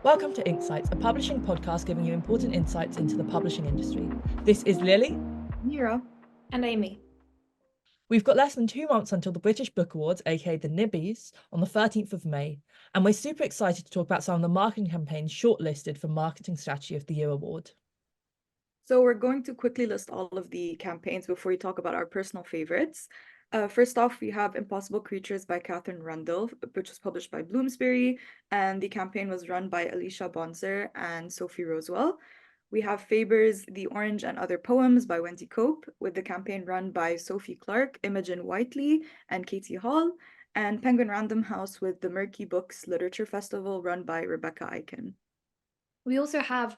Welcome to Inksights, a publishing podcast giving you important insights into the publishing industry. This is Lily. Mira. And Amy. We've got less than 2 months until the British Book Awards, aka the Nibbies, on the 13th of May, and we're super excited to talk about some of the marketing campaigns shortlisted for Marketing Strategy of the Year award. So we're going to quickly list all of the campaigns before we talk about our personal favorites. First off, we have Impossible Creatures by Catherine Rundle, which was published by Bloomsbury, and the campaign was run by Alicia Bonser and Sophie Rosewell. We have Faber's The Orange and Other Poems by Wendy Cope, with the campaign run by Sophie Clark, Imogen Whiteley, and Katie Hall, and Penguin Random House with the Murky Books Literature Festival run by Rebecca Eichen. We also have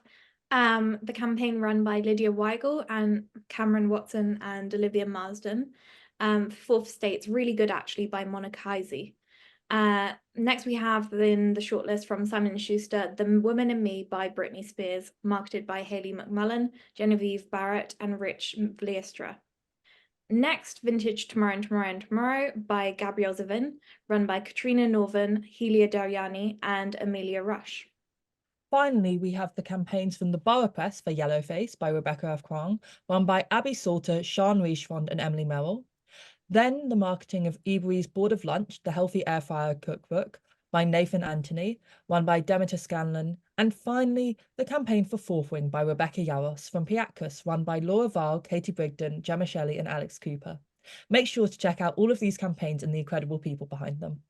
the campaign run by Lydia Weigel and Cameron Watson and Olivia Marsden. Fourth State's really good actually by Monica Heisey. Next we have in the shortlist from Simon & Schuster, The Woman in Me by Britney Spears, marketed by Hayley McMullen, Genevieve Barrett and Rich Vliestra. Next, Vintage Tomorrow and Tomorrow and Tomorrow by Gabrielle Zavin, run by Katrina Norvin, Helia Daryani and Amelia Rush. Finally, we have the campaigns from the Borough Press for Yellowface by Rebecca F. Kwong, run by Abby Salter, Sian Richmond and Emily Merrill. Then the marketing of Ebury's Board of Lunch, the Healthy Air Fryer Cookbook by Nathan Anthony, run by Demeter Scanlon. And finally, the campaign for Fourth Wing by Rebecca Yaros from Piatkus, run by Laura Val, Katie Brigden, Gemma Shelley and Alex Cooper. Make sure to check out all of these campaigns and the incredible people behind them.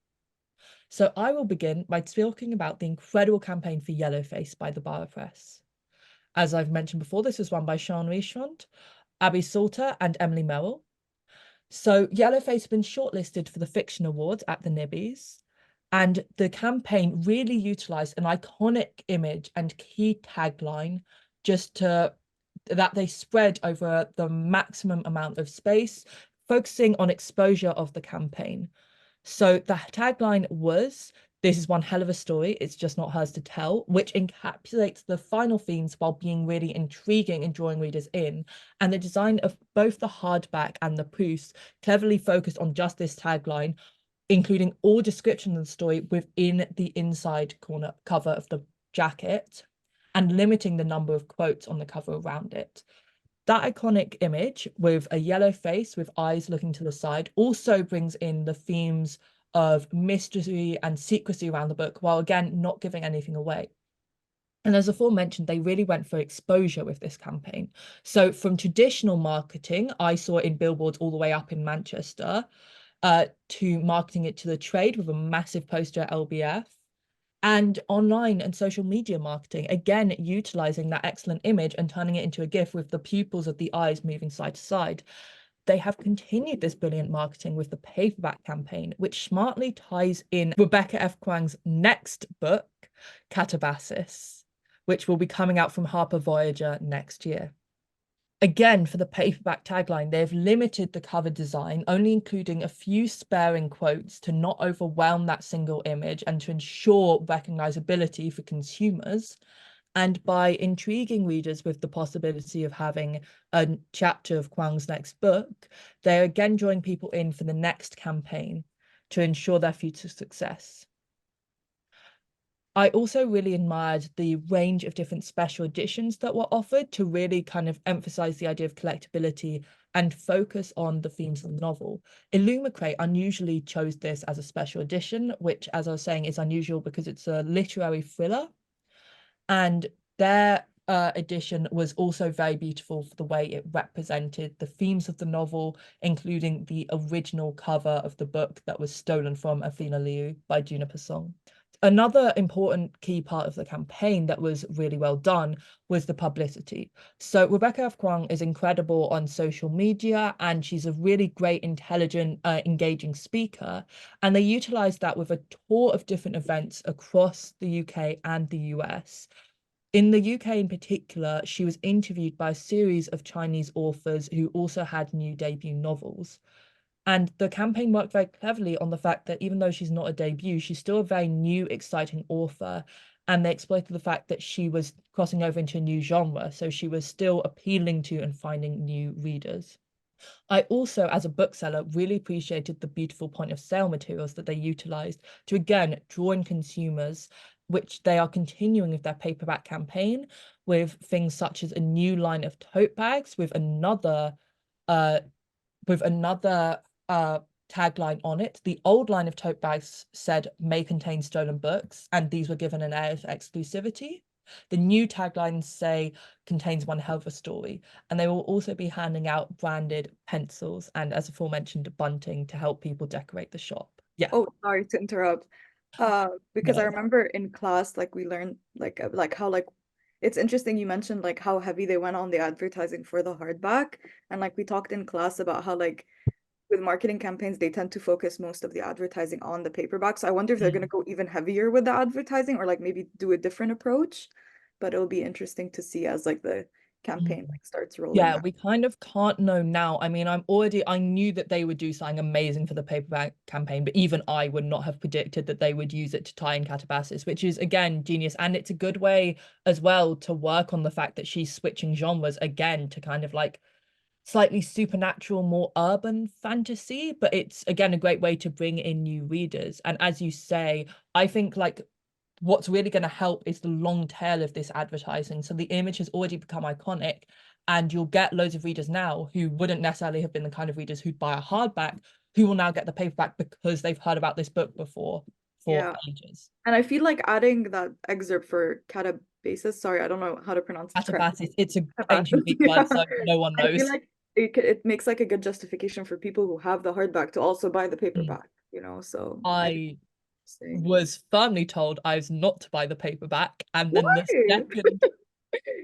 So I will begin by talking about the incredible campaign for Yellowface by the Borough Press. As I've mentioned before, this was run by Sian Richmond, Abby Salter and Emily Merrill. So Yellowface has been shortlisted for the Fiction Awards at the Nibbies, and the campaign really utilised an iconic image and key tagline that they spread over the maximum amount of space, focusing on exposure of the campaign. So the tagline was, "This is one hell of a story, it's just not hers to tell," which encapsulates the final themes while being really intriguing and drawing readers in. And the design of both the hardback and the proofs cleverly focused on just this tagline, including all description of the story within the inside corner cover of the jacket and limiting the number of quotes on the cover around it. That iconic image with a yellow face with eyes looking to the side also brings in the themes of mystery and secrecy around the book, while again not giving anything away. And as aforementioned, they really went for exposure with this campaign. So from traditional marketing, I saw it in billboards all the way up in Manchester, to marketing it to the trade with a massive poster at LBF, and online and social media marketing, again, utilising that excellent image and turning it into a GIF with the pupils of the eyes moving side to side. They have continued this brilliant marketing with the paperback campaign, which smartly ties in Rebecca F. Kwang's next book, Catabasis, which will be coming out from Harper Voyager next year. Again, for the paperback tagline, they've limited the cover design, only including a few sparing quotes to not overwhelm that single image and to ensure recognizability for consumers. And by intriguing readers with the possibility of having a chapter of Kwang's next book, they're again drawing people in for the next campaign to ensure their future success. I also really admired the range of different special editions that were offered to really kind of emphasize the idea of collectability and focus on the themes of the novel. Illumicrate unusually chose this as a special edition, which, as I was saying, is unusual because it's a literary thriller. And their edition was also very beautiful for the way it represented the themes of the novel, including the original cover of the book that was stolen from Athena Liu by Juniper Song. Another important key part of the campaign that was really well done was the publicity. So Rebecca F. Kwong is incredible on social media, and she's a really great, intelligent, engaging speaker. And they utilized that with a tour of different events across the UK and the US. In the UK in particular, she was interviewed by a series of Chinese authors who also had new debut novels. And the campaign worked very cleverly on the fact that even though she's not a debut, she's still a very new, exciting author. And they exploited the fact that she was crossing over into a new genre. So she was still appealing to and finding new readers. I also, as a bookseller, really appreciated the beautiful point of sale materials that they utilized to, again, draw in consumers which they are continuing with their paperback campaign with things such as a new line of tote bags with another tagline on it. The old line of tote bags said may contain stolen books, and these were given an air of exclusivity. The new taglines say contains one hell of a story, and they will also be handing out branded pencils and, as aforementioned, bunting to help people decorate the shop. Yeah. Oh, sorry to interrupt. Because I No. remember in class, like we learned like how like it's interesting you mentioned like how heavy they went on the advertising for the hardback. And like we talked in class about how like with marketing campaigns, they tend to focus most of the advertising on the paperback. So I wonder if they're gonna go even heavier with the advertising or like maybe do a different approach. But it'll be interesting to see as like the campaign like starts rolling Yeah, out. we kind of can't know now. I mean, I knew that they would do something amazing for the paperback campaign, but even I would not have predicted that they would use it to tie in Catabasis, which is again genius. And it's a good way as well to work on the fact that she's switching genres again to kind of like slightly supernatural, more urban fantasy, but it's again a great way to bring in new readers. And as you say, I think like what's really going to help is the long tail of this advertising. So the image has already become iconic, and you'll get loads of readers now who wouldn't necessarily have been the kind of readers who'd buy a hardback, who will now get the paperback because they've heard about this book before for Yeah. ages. And I feel like adding that excerpt for catabasis, sorry, I don't know how to pronounce it correctly. Catabasis, it's an ancient Catabasis, Greek yeah. word, so no one I feel knows. like it makes like a good justification for people who have the hardback to also buy the paperback, you know, so I think I it's interesting. was firmly told I was not to buy the paperback, and then the Why? second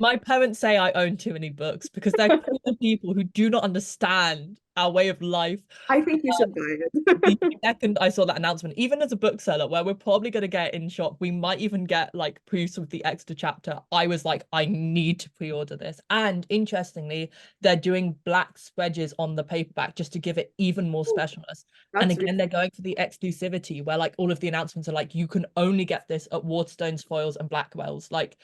my parents say I own too many books because they're clearly people who do not understand our way of life. I think you should buy The it. second I saw that announcement, even as a bookseller, where we're probably going to get in shop, we might even get like proofs of the extra chapter. I was like, I need to pre-order this. And interestingly, they're doing black spreads on the paperback just to give it even more specialness. And That's again, really they're going for the exclusivity where like all of the announcements are like, you can only get this at Waterstones, Foils, and Blackwell's. Like,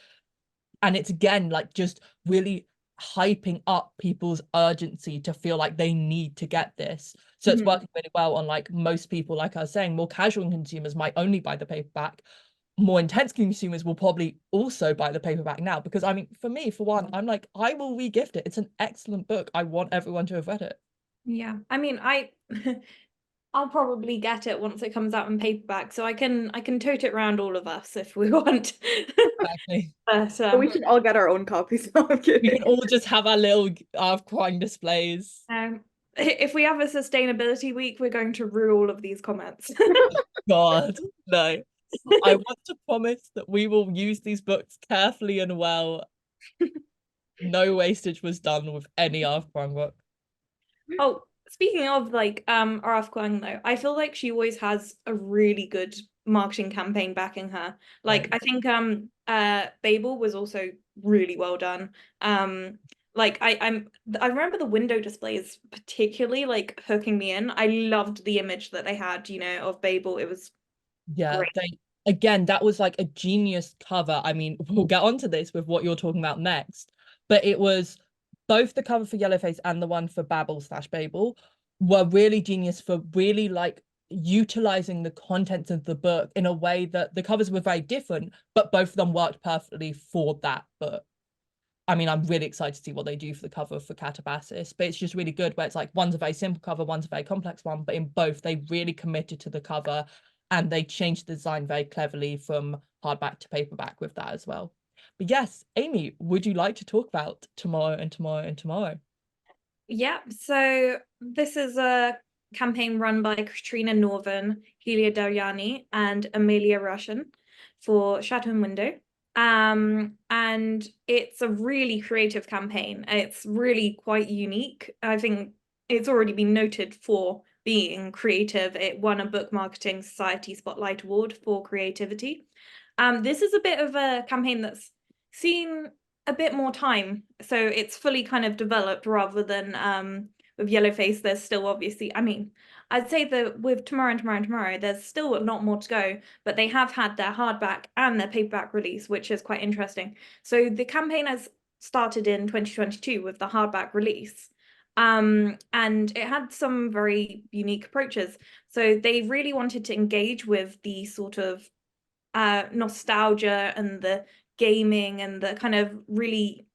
and it's again like just really hyping up people's urgency to feel like they need to get this. So it's Mhm. working really well on like most people, like I was saying, more casual consumers might only buy the paperback. More intense consumers will probably also buy the paperback now because I mean, for me, for one, I'm like, I will re-gift it. It's an excellent book. I want everyone to have read it. Yeah, I mean, I'll probably get it once it comes out in paperback, so I can tote it around all of us if we want. Exactly. But But we should all get our own copies. No, I'm We can kidding. all just have our little crying displays. if we have a sustainability week, we're going to rue all of these comments. God, no. I want to promise that we will use these books carefully and well. No wastage was done with any Arf book. Oh, speaking of like RF Kuang though, I feel like she always has a really good marketing campaign backing her. Like I think Babel was also really well done. Like I remember the window displays particularly like hooking me in. I loved the image that they had, you know, of Babel. It was Yeah, great. they again, that was like a genius cover. I mean, we'll get onto this with what you're talking about next, but it was both the cover for Yellowface and the one for Babel/Babel were really genius for really like utilizing the contents of the book in a way that the covers were very different, but both of them worked perfectly for that book. I mean, I'm really excited to see what they do for the cover for Catabasis, but it's just really good where it's like one's a very simple cover, one's a very complex one, but in both they really committed to the cover and they changed the design very cleverly from hardback to paperback with that as well. But yes, Amy, would you like to talk about Tomorrow and Tomorrow and Tomorrow? Yeah, so this is a campaign run by Katrina Norvin, Helia Deljani, and Amelia Russian for Shadow and Window. And it's a really creative campaign. It's really quite unique. I think it's already been noted for being creative. It won a Book Marketing Society Spotlight Award for creativity. This is a bit of a campaign that's seen a bit more time, so it's fully kind of developed rather than with Yellowface. There's still obviously, I mean, I'd say that with Tomorrow and Tomorrow and Tomorrow, there's still a lot more to go, but they have had their hardback and their paperback release, which is quite interesting. So the campaign has started in 2022 with the hardback release. And it had some very unique approaches. So they really wanted to engage with the sort of nostalgia and the gaming and the kind of really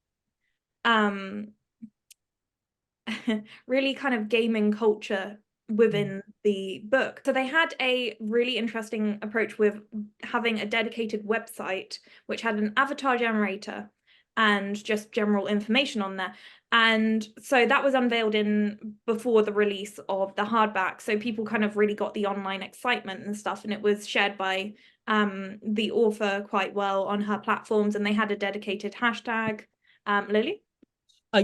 really kind of gaming culture within the book. So they had a really interesting approach with having a dedicated website which had an avatar generator and just general information on there. And so that was unveiled in before the release of the hardback. So people kind of really got the online excitement and stuff, and it was shared by the author quite well on her platforms, and they had a dedicated hashtag. Lily?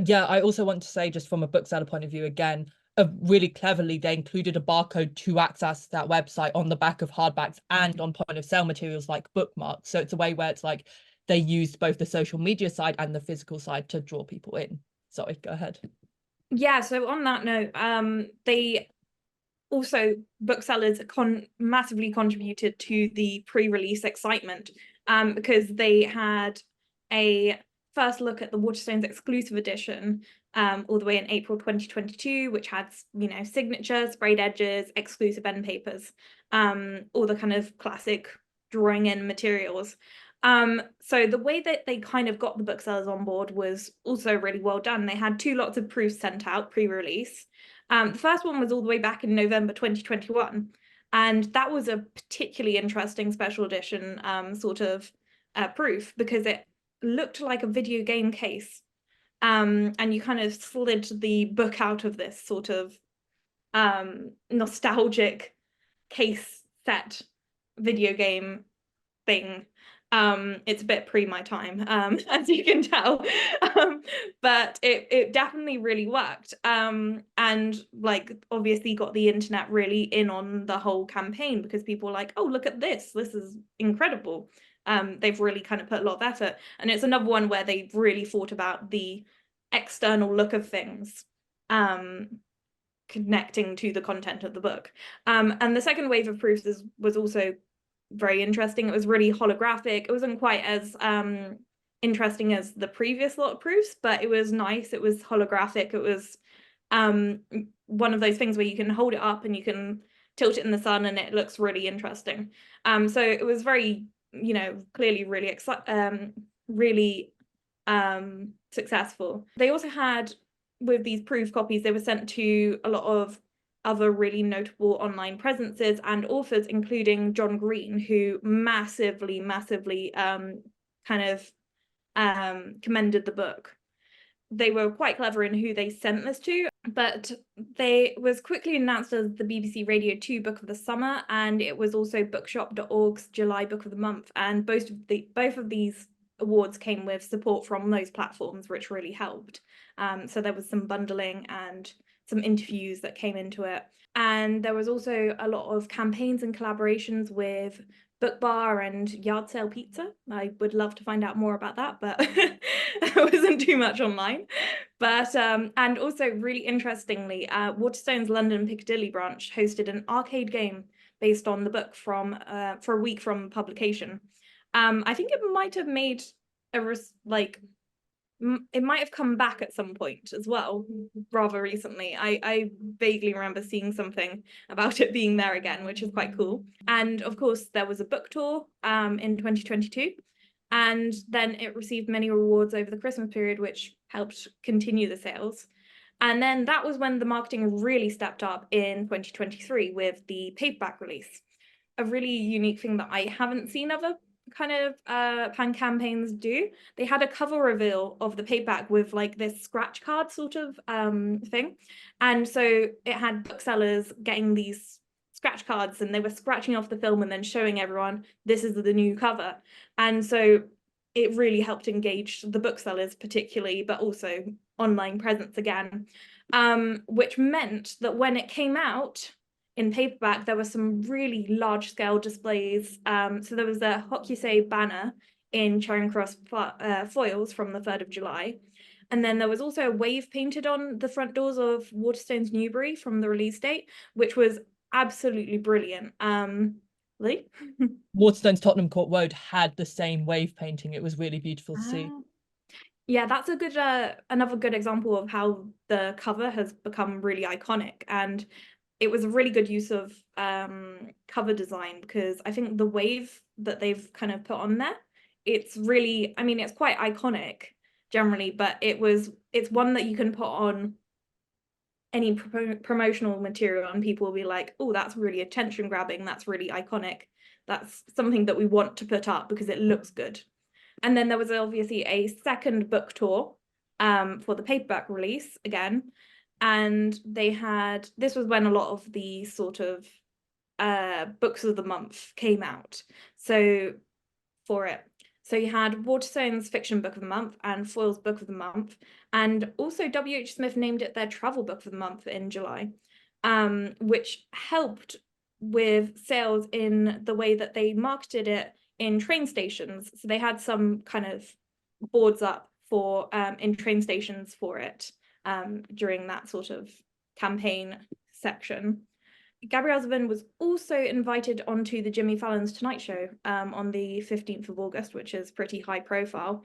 Yeah, I also want to say, just from a bookseller point of view, again, really cleverly, they included a barcode to access that website on the back of hardbacks and on point of sale materials like bookmarks. So it's a way where it's like they used both the social media side and the physical side to draw people in. Sorry, go ahead. Yeah, so on that note, they also, booksellers massively contributed to the pre-release excitement, because they had a first look at the Waterstones exclusive edition all the way in April 2022, which had, you know, signatures, sprayed edges, exclusive end papers, all the kind of classic drawing in materials. So the way that they kind of got the booksellers on board was also really well done. They had 2 lots of proofs sent out pre-release. The first one was all the way back in November 2021, and that was a particularly interesting special edition sort of proof, because it looked like a video game case, and you kind of slid the book out of this sort of nostalgic case set video game thing. It's a bit pre my time, as you can tell, but it definitely really worked, and like obviously got the internet really in on the whole campaign, because people were like, oh, look at this is incredible. They've really kind of put a lot of effort, and it's another one where they've really thought about the external look of things, connecting to the content of the book. And the second wave of proofs was also very interesting. It was really holographic. It wasn't quite as interesting as the previous lot of proofs, but it was nice. It was holographic. It was one of those things where you can hold it up and you can tilt it in the sun and it looks really interesting. So it was very, you know, clearly really really successful. They also had, with these proof copies, they were sent to a lot of other really notable online presences and authors, including John Green, who massively kind of commended the book. They were quite clever in who they sent this to, but they was quickly announced as the BBC Radio 2 Book of the Summer, and it was also Bookshop.org's July Book of the Month, and both of these awards came with support from those platforms, which really helped. So there was some bundling and some interviews that came into it. And there was also a lot of campaigns and collaborations with Book Bar and Yard Sale Pizza. I would love to find out more about that, but it wasn't too much online. But and also really interestingly, Waterstone's London Piccadilly branch hosted an arcade game based on the book from for a week from publication. I think it might have made it might have come back at some point as well, rather recently. I vaguely remember seeing something about it being there again, which is quite cool. And of course, there was a book tour in 2022, and then it received many awards over the Christmas period, which helped continue the sales. And then that was when the marketing really stepped up in 2023 with the paperback release. A really unique thing that I haven't seen other kind of pan campaigns do. They had a cover reveal of the paperback with like this scratch card sort of thing, and so it had booksellers getting these scratch cards and they were scratching off the film and then showing everyone this is the new cover. And so it really helped engage the booksellers particularly, but also online presence again, which meant that when it came out in paperback, there were some really large scale displays. So there was a Hokusei banner in Charing Cross foils from the 3rd of July. And then there was also a wave painted on the front doors of Waterstones Newbury from the release date, which was absolutely brilliant. Lee? Waterstones Tottenham Court Road had the same wave painting. It was really beautiful to see. Yeah, that's a good another good example of how the cover has become really iconic, and it was a really good use of cover design, because I think the wave that they've kind of put on there. It's really, I mean, it's quite iconic generally, but it's one that you can put on any promotional material and people will be like, oh, that's really attention grabbing, that's really iconic, that's something that we want to put up because it looks good. And then there was obviously a second book tour for the paperback release again, and this was when a lot of the sort of books of the month came out. So you had Waterstone's Fiction Book of the Month and Foyle's Book of the Month, and also W.H. Smith named it their Travel Book of the Month in July, which helped with sales in the way that they marketed it in train stations. So they had some kind of boards up for in train stations for it during that sort of campaign section. Gabrielle Zevin was also invited onto the Jimmy Fallon's Tonight Show on the 15th of August, which is pretty high profile.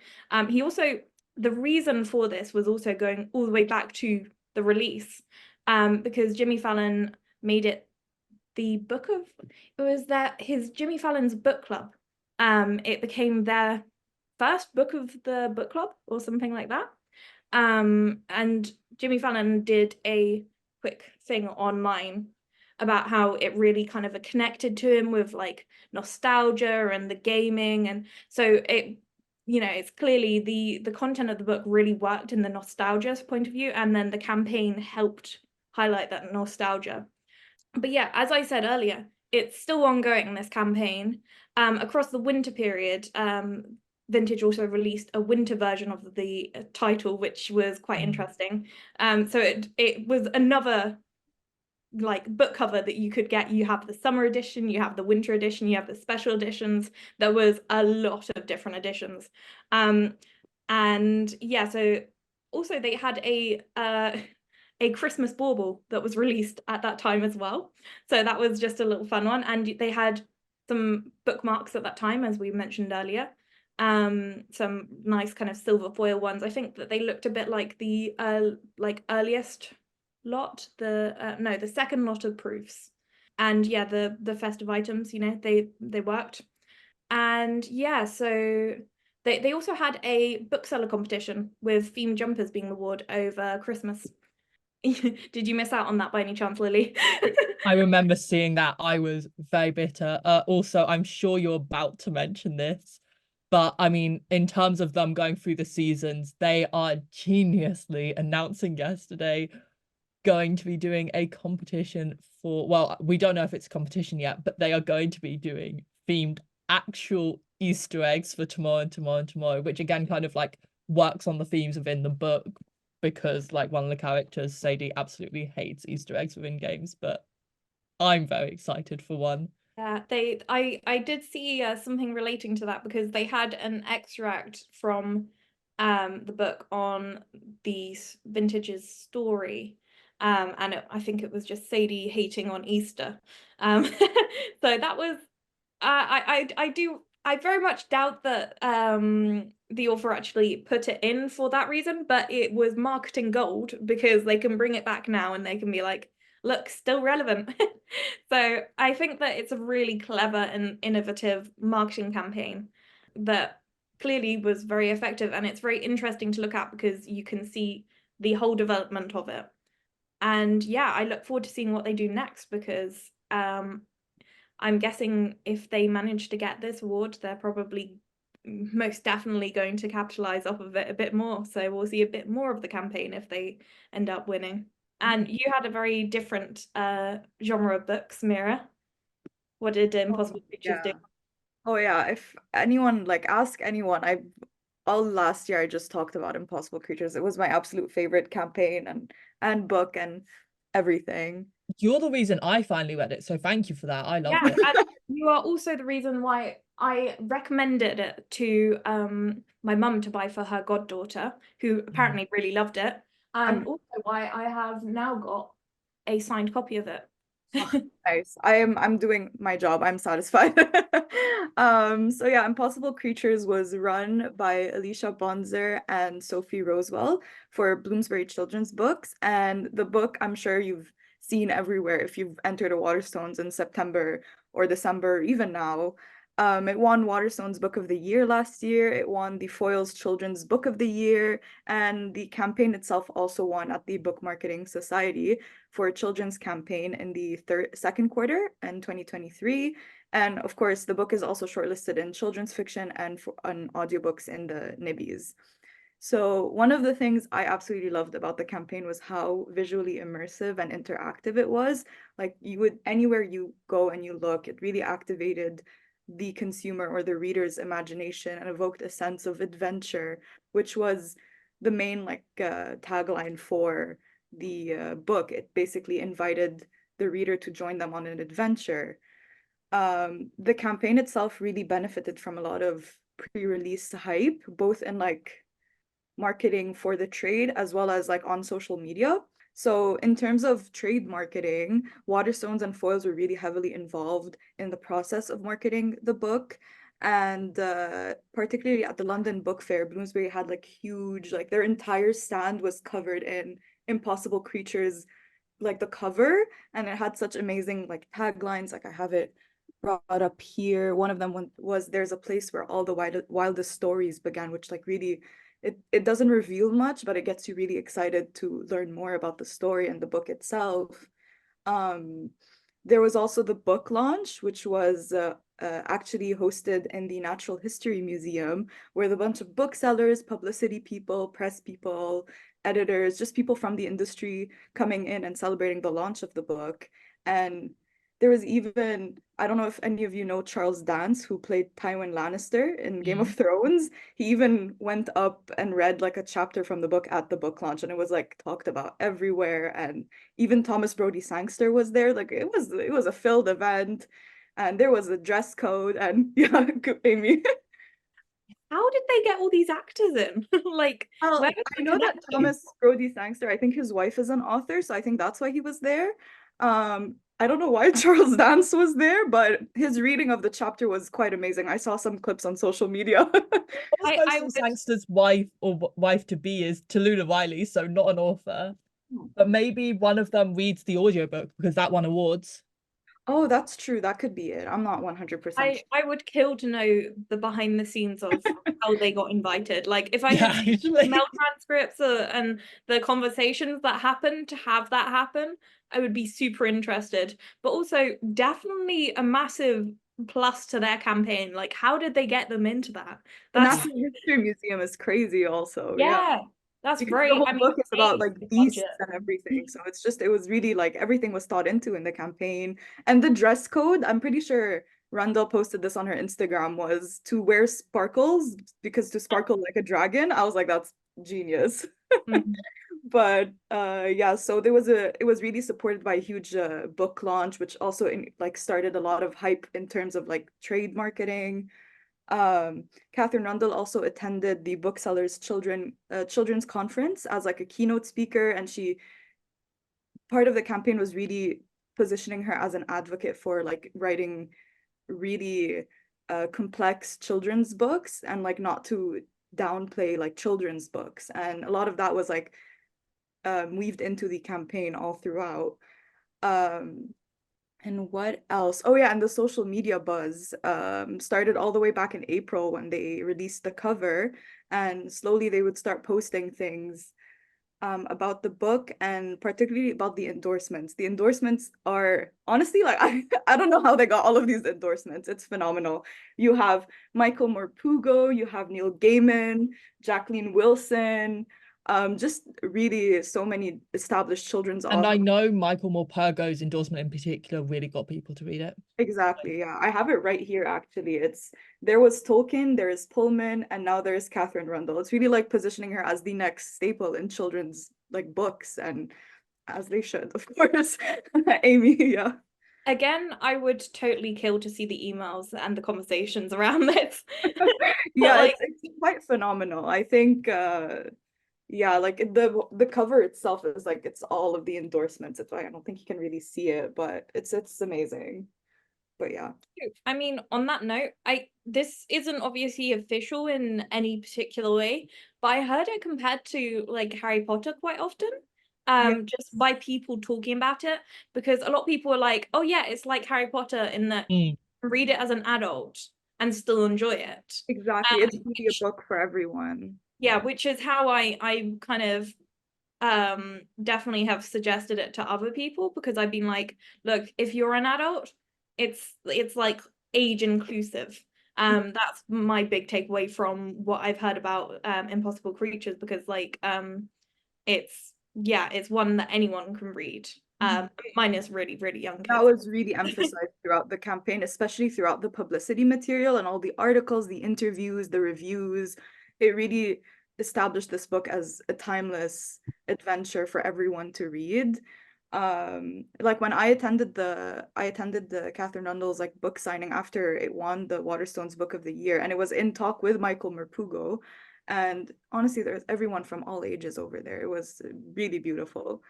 The reason for this was also going all the way back to the release, because Jimmy Fallon made it his Jimmy Fallon's book club. It became their first book of the book club or something like that. And Jimmy Fallon did a quick thing online about how it really kind of connected to him with like nostalgia and the gaming. And so it's clearly the content of the book really worked in the nostalgia point of view, and then the campaign helped highlight that nostalgia. But yeah, as I said earlier, it's still ongoing, this campaign. Across the winter period, Vintage also released a winter version of the title, which was quite interesting. So it was another like book cover that you could get. You have the summer edition, you have the winter edition, you have the special editions. There was a lot of different editions. And yeah, so also they had a Christmas bauble that was released at that time as well. So that was just a little fun one. And they had some bookmarks at that time, as we mentioned earlier. Some nice kind of silver foil ones. I think that they looked a bit like the earliest lot, the second lot of proofs. And yeah, the festive items, they worked. And yeah, so they also had a bookseller competition with themed jumpers being awarded over Christmas. Did you miss out on that by any chance, Lily? I remember seeing that. I was very bitter. Also, I'm sure you're about to mention this, but I mean, in terms of them going through the seasons, they are geniusly announcing yesterday going to be doing a competition for, well, we don't know if it's a competition yet, but they are going to be doing themed actual Easter eggs for tomorrow and tomorrow and tomorrow, which again kind of like works on the themes within the book, because like one of the characters, Sadie, absolutely hates Easter eggs within games, but I'm very excited for one. Yeah, I did see something relating to that, because they had an extract from the book on the Vintage's story. And I think it was just Sadie hating on Easter. So that was I very much doubt that the author actually put it in for that reason, but it was marketing gold, because they can bring it back now and they can be like, look, still relevant. So I think that it's a really clever and innovative marketing campaign that clearly was very effective, and it's very interesting to look at because you can see the whole development of it. And yeah, I look forward to seeing what they do next, because I'm guessing if they manage to get this award, they're probably most definitely going to capitalize off of it a bit more. So we'll see a bit more of the campaign if they end up winning. And you had a very different genre of books, Mira. What did Impossible Creatures do? Oh yeah, if anyone ask anyone, all last year I just talked about Impossible Creatures. It was my absolute favorite campaign and book and everything. You're the reason I finally read it, so thank you for that. I loved it. And you are also the reason why I recommended it to my mum to buy for her goddaughter, who apparently really loved it, and also why I have now got a signed copy of it. Nice. I'm doing my job. I'm satisfied. So yeah, Impossible Creatures was run by Alicia Bonzer and Sophie Rosewell for Bloomsbury Children's Books, and the book I'm sure you've seen everywhere if you've entered a Waterstones in September or December, even now. It won Waterstone's Book of the Year last year. It won the Foyle's Children's Book of the Year, and the campaign itself also won at the Book Marketing Society for a children's campaign in the second quarter in 2023. And of course, the book is also shortlisted in children's fiction and on audiobooks in the Nibbies. So one of the things I absolutely loved about the campaign was how visually immersive and interactive it was. Like you would, anywhere you go and you look, it really activated the consumer or the reader's imagination and evoked a sense of adventure, which was the main tagline for the book. It basically invited the reader to join them on an adventure. The campaign itself really benefited from a lot of pre-release hype, both in marketing for the trade as well as on social media. So in terms of trade marketing, Waterstones and Foyles were really heavily involved in the process of marketing the book. And particularly at the London Book Fair, Bloomsbury had huge, their entire stand was covered in Impossible Creatures, the cover, and it had such amazing taglines. I have it brought up here. One of them was "There's a place where all the wildest stories began," which really it doesn't reveal much, but it gets you really excited to learn more about the story and the book itself. There was also the book launch, which was actually hosted in the Natural History Museum, where a bunch of booksellers, publicity people, press people, editors, just people from the industry coming in and celebrating the launch of the book. And there was even, I don't know if any of you know Charles Dance, who played Tywin Lannister in Game of Thrones. He even went up and read a chapter from the book at the book launch, and it was talked about everywhere. And even Thomas Brodie Sangster was there. It was a filled event, and there was a dress code. And yeah, Amy. How did they get all these actors in? Well, where was I the know that connection? Thomas Brodie Sangster, I think his wife is an author, so I think that's why he was there. I don't know why Charles Dance was there, but his reading of the chapter was quite amazing. I saw some clips on social media. I would Sangster's wife or wife to be is Tallulah Wiley, so not an author. But maybe one of them reads the audiobook because that won awards. Oh, that's true. That could be it. I'm not 100% sure. I would kill to know the behind the scenes of how they got invited. If I had Yeah, seen email transcripts and the conversations that happened to have that happen, I would be super interested. But also definitely a massive plus to their campaign. How did they get them into that? The That's Natural History Museum is crazy also. Yeah. yeah, that's Because the great. whole I mean, book is about big beasts budget. and everything. So it was really everything was thought into in the campaign. And the dress code, I'm pretty sure Randall posted this on her Instagram, was to wear sparkles because to sparkle like a dragon. I was like, that's genius. Mhm. But yeah, so it was really supported by a huge book launch, which also started a lot of hype in terms of trade marketing. Catherine Rundle also attended the Booksellers Children's Conference as a keynote speaker, and part of the campaign was really positioning her as an advocate for writing really complex children's books and not to downplay children's books. And a lot of that was weaved into the campaign all throughout. And what else? Oh yeah, and the social media buzz started all the way back in April when they released the cover, and slowly they would start posting things about the book and particularly about the endorsements. The endorsements are honestly I don't know how they got all of these endorsements. It's phenomenal. You have Michael Morpurgo, you have Neil Gaiman, Jacqueline Wilson, just really so many established children's And authors. I know Michael Morpurgo's endorsement in particular really got people to read it. Exactly, yeah. I have it right here actually. There was Tolkien, there is Pullman, and now there's Catherine Rundle. It's really positioning her as the next staple in children's books, and as they should, of course. Amy, yeah. Again, I would totally kill to see the emails and the conversations around this. Yeah, it's quite phenomenal. I think yeah, the cover itself is it's all of the endorsements. It's why I don't think you can really see it, but it's amazing. But yeah. I mean, on that note, this isn't obviously official in any particular way, but I heard it compared to Harry Potter quite often. Yeah. Just by people talking about it, because a lot of people are like, oh yeah, it's like Harry Potter in that read it as an adult. and still enjoy it. Exactly. It's really a book for everyone. Yeah, which is how I kind of definitely have suggested it to other people, because I've been like, look, if you're an adult, it's like age inclusive. That's my big takeaway from what I've heard about Impossible Creatures, because like it's one that anyone can read. Minus really, really young kids. That was really emphasized throughout the campaign, especially throughout the publicity material and all the articles, the interviews, the reviews. It really established this book as a timeless adventure for everyone to read. Like when I attended the Catherine Rundle's like book signing after it won the Waterstones Book of the Year, and it was in talk with Michael Merpugo. And honestly, there's everyone from all ages over there. It was really beautiful.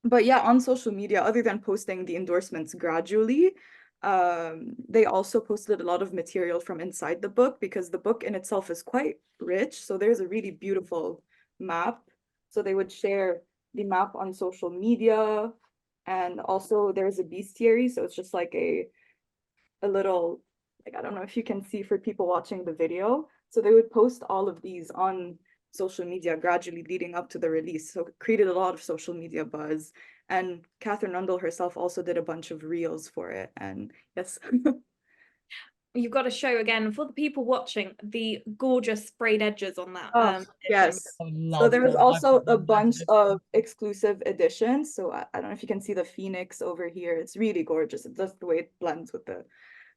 But yeah, on social media, other than posting the endorsements gradually, they also posted a lot of material from inside the book, because the book in itself is quite rich. So there's a really beautiful map. So they would share the map on social media. And also there's a bestiary. So it's just like a little, like, I don't know if you can see for people watching the video. So they would post all of these on social media gradually leading up to the release. So it created a lot of social media buzz. And Catherine Rundle herself also did a bunch of reels for it. And yes. You've got to show again for the people watching the gorgeous sprayed edges on that. Oh, yes. So there was them. also a bunch of exclusive editions. So I don't know if you can see the phoenix over here. It's really gorgeous. It's just the way it blends with the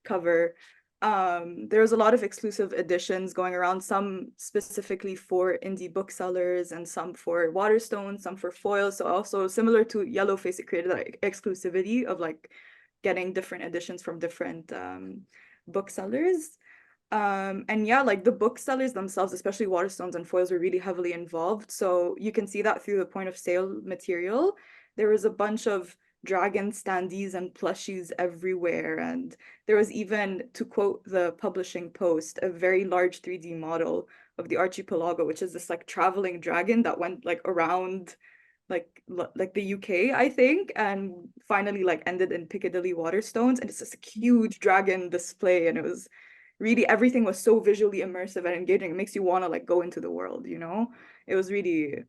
cover. There was a lot of exclusive editions going around, some specifically for indie booksellers and some for Waterstones, some for foil. So also similar to Yellowface, it created like exclusivity of like getting different editions from different booksellers. And yeah, like the booksellers themselves, especially Waterstones and foils, were really heavily involved. So you can see that through the point of sale material. There was a bunch of dragon standees and plushies everywhere. And there was even, to quote the publishing post, a very large 3D model of the Archipelago, which is this like traveling dragon that went like around like the UK, I think, and finally like ended in Piccadilly Waterstones. And it's this huge dragon display, and it was really, everything was so visually immersive and engaging. It makes you want to like go into the world, you know? It was really,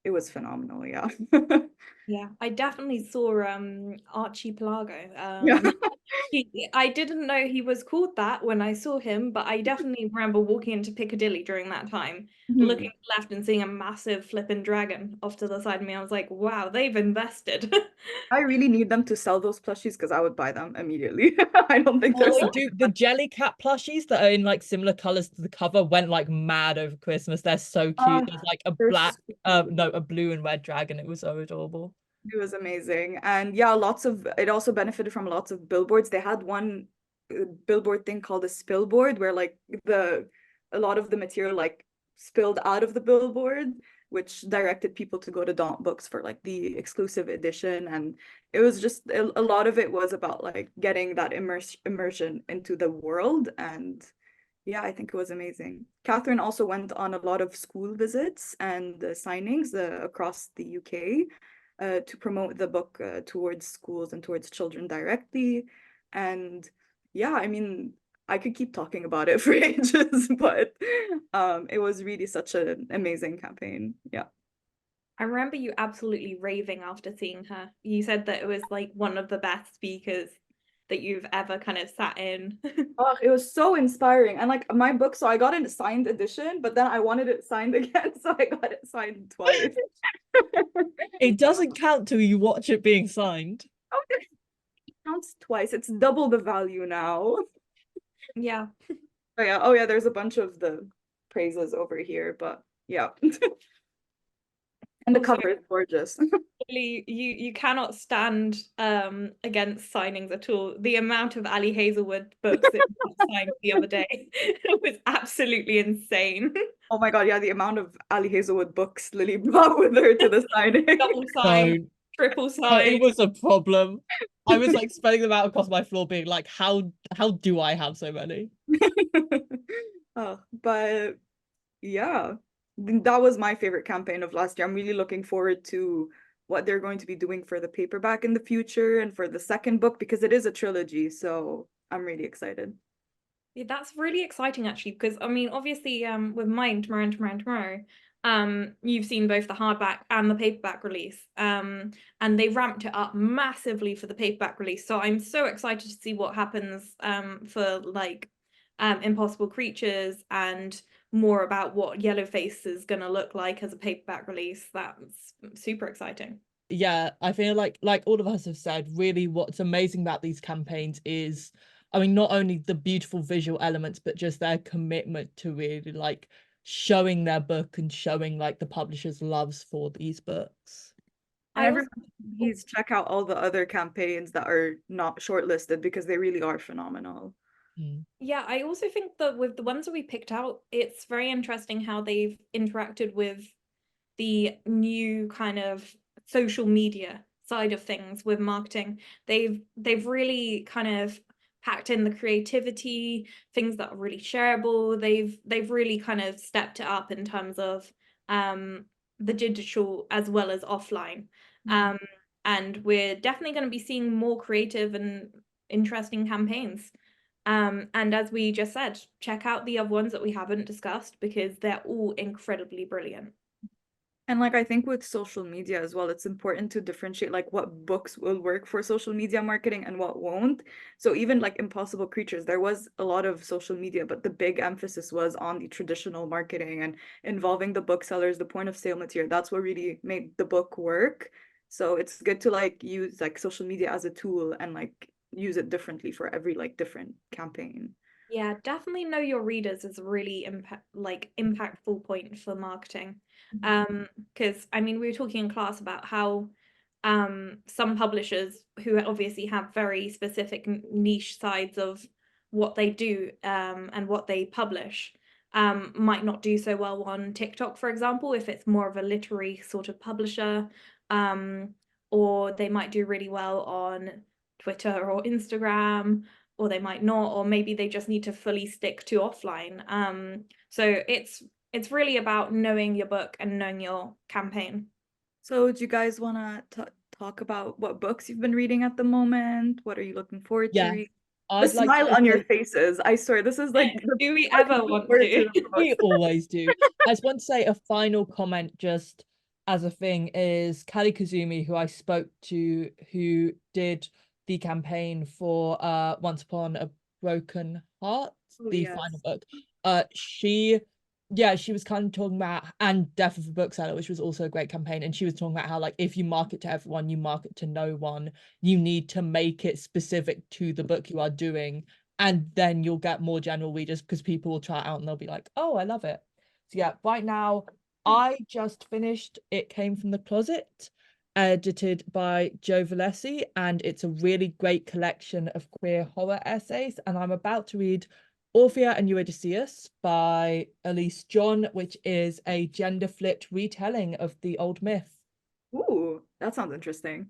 it was phenomenal, yeah. Yeah, I definitely saw Archipelago. Yeah. I didn't know he was called that when I saw him, but I definitely remember walking into Piccadilly during that time, looking left and seeing a massive flipping dragon off to the side of me. I was like, wow, they've invested. I really need them to sell those plushies because I would buy them immediately. I don't think Well, there's they do the Jellycat plushies that are in like similar colors to the cover went like mad over Christmas. They're so cute. There's like a black, no, a blue and red dragon. It was so adorable. It was amazing. And yeah, it also benefited from lots of billboards. They had one billboard thing called a spillboard where like a lot of the material like spilled out of the billboard, which directed people to go to Daunt Books for like the exclusive edition. And it was just a lot of it was about like getting that immersion into the world. And yeah, I think it was amazing. Catherine also went on a lot of school visits and signings across the UK to promote the book towards schools and towards children directly. And yeah, I mean, I could keep talking about it for ages, but it was really such an amazing campaign. Yeah. I remember you absolutely raving after seeing her. You said that it was like one of the best speakers that you've ever kind of sat in. Oh, it was so inspiring. And like my book, so I got a signed edition, but then I wanted it signed again, so I got it signed twice. It doesn't count till you watch it being signed. Oh, it counts twice. It's double the value now. Yeah. Oh yeah, there's a bunch of the praises over here, but yeah. And the Also, cover is gorgeous. really, you cannot stand against signings at all. The amount of Ali Hazelwood books that we signed the other day was absolutely insane. Oh my God, yeah, the amount of Ali Hazelwood books Lily brought with her to the signing. Double sign, triple sign. It was a problem. I was like spreading them out across my floor, being like, how do I have so many? Oh, but yeah, that was my favorite campaign of last year. I'm really looking forward to what they're going to be doing for the paperback in the future and for the second book, because it is a trilogy, so I'm really excited. Yeah, that's really exciting actually, because I mean, obviously, with mine, Tomorrow, you've seen both the hardback and the paperback release. And they ramped it up massively for the paperback release. So I'm so excited to see what happens for like Impossible Creatures and more about what Yellowface is gonna look like as a paperback release. That's super exciting. Yeah, I feel like all of us have said, really what's amazing about these campaigns is, I mean, not only the beautiful visual elements, but just their commitment to really like showing their book and showing like the publisher's loves for these books. And I also everyone, please check out all the other campaigns that are not shortlisted because they really are phenomenal. Mm. Yeah, I also think that with the ones that we picked out, it's very interesting how they've interacted with the new kind of social media side of things with marketing. They've really kind of packed in the creativity, things that are really shareable. They've really kind of stepped it up in terms of the digital as well as offline. Um, and we're definitely going to be seeing more creative and interesting campaigns. And as we just said, check out the other ones that we haven't discussed because they're all incredibly brilliant. And like I think with social media as well, it's important to differentiate like what books will work for social media marketing and what won't. So even like Impossible Creatures, there was a lot of social media, but the big emphasis was on the traditional marketing and involving the booksellers, the point of sale material. That's what really made the book work. So it's good to like use like social media as a tool and like use it differently for every like different campaign. Yeah, definitely know your readers is a really impactful point for marketing. Because I mean, we were talking in class about how some publishers who obviously have very specific niche sides of what they do and what they publish might not do so well on TikTok, for example, if it's more of a literary sort of publisher, um, or they might do really well on Twitter or Instagram, or they might not, or maybe they just need to fully stick to offline. So it's really about knowing your book and knowing your campaign. So do you guys want to talk about what books you've been reading at the moment? What are you looking forward to Yeah, read? The I'd like smile to on your say faces. I swear, this is like the Do we I'm ever looking want forward to? to the we most. always do. I just want to say a final comment just as a thing is Kali Kazumi, who I spoke to, who did the campaign for Once Upon a Broken Heart, Oh the final yes. book. She was kind of talking about, and Death of a Bookseller, which was also a great campaign, and she was talking about how like if you market to everyone, you market to no one. You need to make it specific to the book you are doing, and then you'll get more general readers because people will try it out and they'll be like, oh, I love it. So yeah, right now I just finished It Came from the Closet, edited by Joe Valesi, and it's a really great collection of queer horror essays. And I'm about to read Orphea and Eurydice by Elise John, which is a gender-flipped retelling of the old myth. Ooh, that sounds interesting.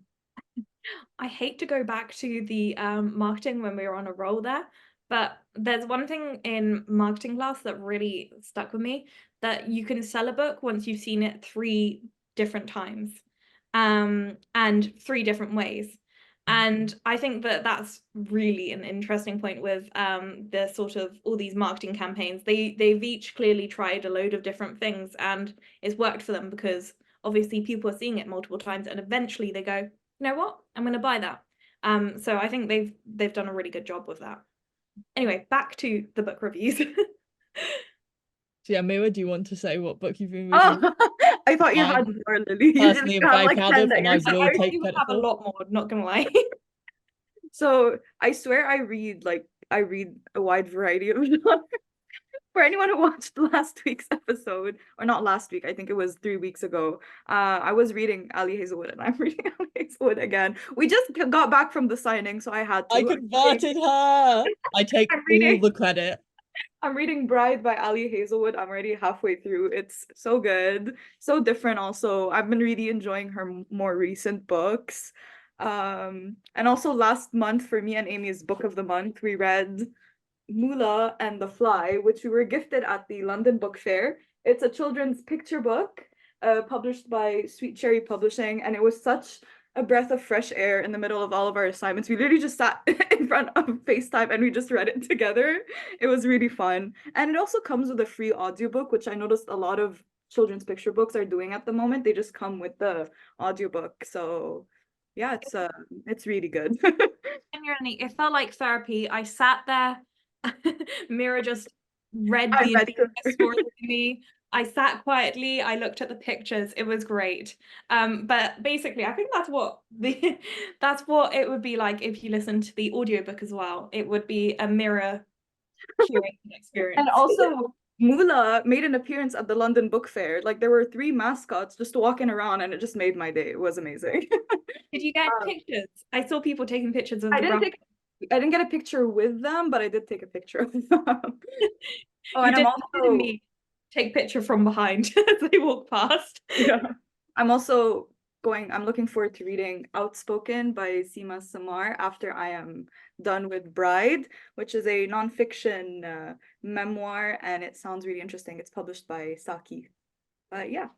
I hate to go back to the marketing when we were on a roll there, but there's one thing in marketing class that really stuck with me, that you can sell a book once you've seen it 3 different times, and 3 different ways. And I think that that's really an interesting point with the sort of all these marketing campaigns. They've each clearly tried a load of different things and it's worked for them because obviously people are seeing it multiple times and eventually they go, you know what, I'm going to buy that. So I think they've done a really good job with that. Anyway, back to the book reviews. So yeah, Mira, do you want to say what book you've been reading? Oh, I thought you had I'm more, Lily. You personally didn't am have very like proud 10 of, that and you're I I will saving. take would credit have a for. lot more, not gonna lie. So I swear I read a wide variety of genres. For anyone who watched last week's episode, or not last week, I think it was 3 weeks ago, I was reading Ali Hazelwood and I'm reading Ali Hazelwood again. We just got back from the signing, so I had I to. converted her. I take I'm all reading the credit. I'm reading Bride by Ali Hazelwood. I'm already halfway through. It's so good, so different also. I've been really enjoying her more recent books. And also last month for me and Amy's book of the month, we read Mula and the Fly, which we were gifted at the London Book Fair. It's a children's picture book, published by Sweet Cherry Publishing, and it was such a breath of fresh air in the middle of all of our assignments. We literally just sat in front of FaceTime and we just read it together. It was really fun. And it also comes with a free audiobook, which I noticed a lot of children's picture books are doing at the moment. They just come with the audiobook. So yeah, it's really good. Genuinely, it felt like therapy. I sat there, Mira just read I the read entire the- story to me. I sat quietly, I looked at the pictures. It was great. But basically, I think that's what that's what it would be like if you listen to the audiobook as well. It would be a Mira curated experience. And also, Mula made an appearance at the London Book Fair. Like there were 3 mascots just walking around, and it just made my day. It was amazing. Did you get Um, pictures? I saw people taking pictures of I the didn't graphic. I didn't get a picture with them, but I did take a picture of them. Oh, You and I'm did also me take picture from behind as they walk past. yeah. I'm looking forward to reading Outspoken by Seema Samar after I am done with Bride, which is a nonfiction memoir, and it sounds really interesting. It's published by Saki. But yeah.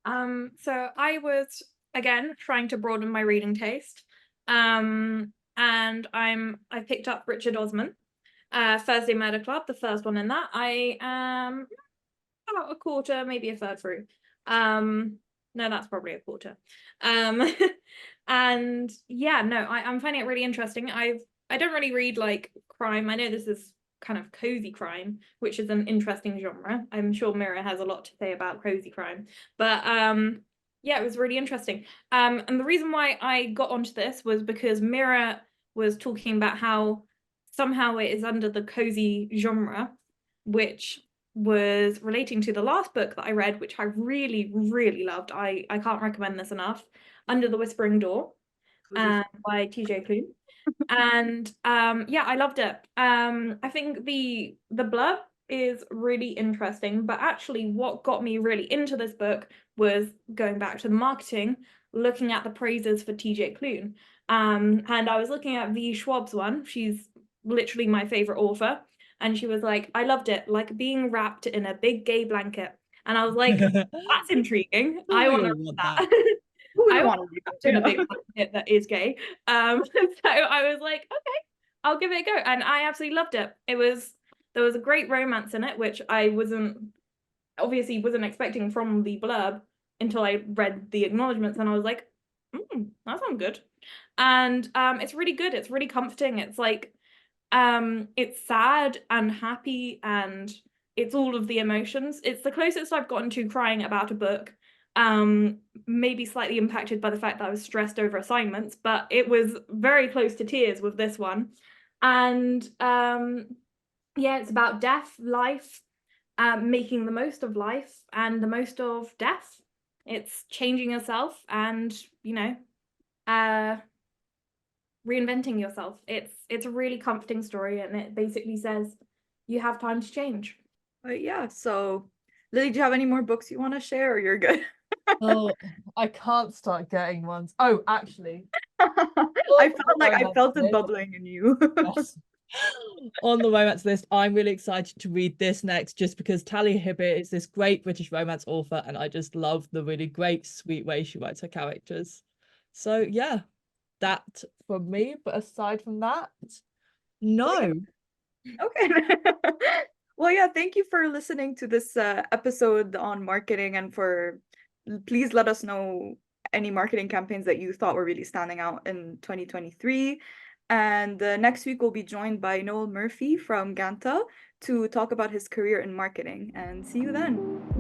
So I was again trying to broaden my reading taste. And I picked up Richard Osman, Thursday Murder Club, the first one in that. I am about a quarter, maybe a third through. No, that's probably a quarter. And yeah, no, I'm finding it really interesting. I don't really read like crime. I know this is kind of cozy crime, which is an interesting genre. I'm sure Mira has a lot to say about cozy crime, but yeah, it was really interesting. And the reason why I got onto this was because Mira was talking about how somehow it is under the cozy genre, which was relating to the last book that I read, which I really, really loved. I can't recommend this enough. Under the Whispering Door, by TJ Klune. And yeah, I loved it. I think the blurb is really interesting, but actually what got me really into this book was going back to the marketing, looking at the praises for TJ Klune. And I was looking at V. Schwab's one. She's literally my favorite author. And she was like, I loved it, like being wrapped in a big gay blanket. And I was like, that's intriguing. I want to read that. Who I wouldn't want want to read to in a big that? blanket that is gay. So I was like, okay, I'll give it a go. And I absolutely loved it. There was a great romance in it, which I obviously wasn't expecting from the blurb until I read the acknowledgements, and I was like, that sounds good. And it's really good. It's really comforting. It's like it's sad and happy and it's all of the emotions. It's the closest I've gotten to crying about a book. Maybe slightly impacted by the fact that I was stressed over assignments, but it was very close to tears with this one. And yeah, it's about death, life, making the most of life and the most of death. It's changing yourself and, reinventing yourself. It's a really comforting story, and it basically says you have time to change. But yeah, so Lily, do you have any more books you want to share, or you're good? Oh, I can't start getting ones. Oh, actually. I felt it bubbling in you. Yes. On the romance list, I'm really excited to read this next just because Talia Hibbert is this great British romance author, and I just love the really great, sweet way she writes her characters. So yeah, that from me. But aside from that, no. Okay. Well, yeah, thank you for listening to this episode on marketing, and please let us know any marketing campaigns that you thought were really standing out in 2023. And next week we'll be joined by Noel Murphy from Ganta to talk about his career in marketing. And see you then.